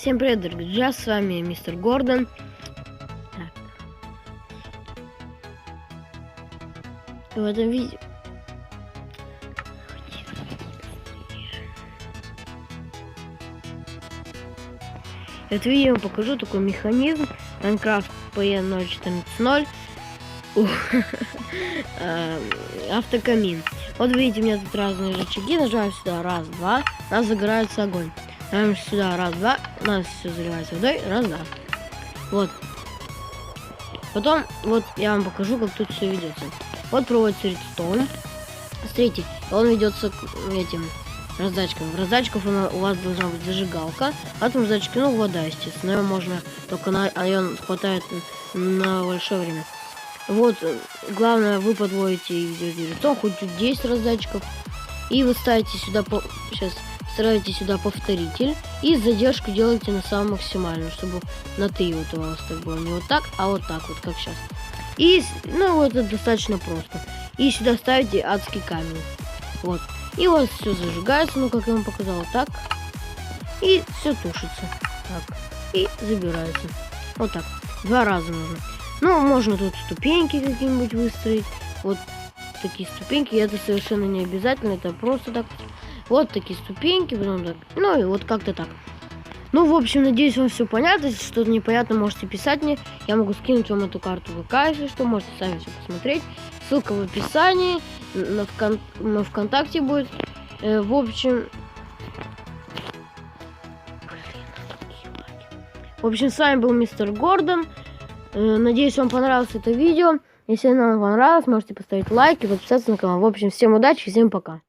Всем привет, дорогие друзья, с вами мистер Гордон. Так. И в этом видео я покажу такой механизм Minecraft PN014.0 автокамин. Вот видите, у меня тут разные рычаги, нажимаем сюда, раз, два, у нас загорается огонь. Нажимаем сюда, раз, два, у нас все заливается водой, раз, два. Вот. Потом, вот я вам покажу, как тут все ведется. Вот проводится редстоун. Смотрите, он ведется к этим раздатчикам. В раздатчиках у вас должна быть зажигалка. А там раздатчики, ну, вода, естественно. Ее можно только ее хватает на большое время. Вот, главное, вы подводите и ведете редстоун, хоть тут 10 раздатчиков. И вы ставите сюда, сейчас встраиваете сюда повторитель. И задержку делаете на самую максимальную, чтобы на 3 вот у вас так было. Не вот так, а вот так вот, как сейчас. И, ну, вот это достаточно просто. И сюда ставите адский камень. Вот. И у вас все зажигается, ну, как я вам показал, так. И все тушится. Так. И забирается. Вот так. 2 раза нужно. Ну, можно тут ступеньки какие-нибудь выстроить. Вот такие ступеньки. Это совершенно не обязательно. Это просто так. Вот такие ступеньки. Потом так. Ну, и вот как-то так. Ну, в общем, надеюсь, вам все понятно. Если что-то непонятно, можете писать мне. Я могу скинуть вам эту карту ВК, если что. Можете сами все посмотреть. Ссылка в описании. На ВКонтакте будет. В общем... с вами был мистер Гордон. Надеюсь, вам понравилось это видео. Если вам понравилось, можете поставить лайк и подписаться на канал. В общем, всем удачи, всем пока.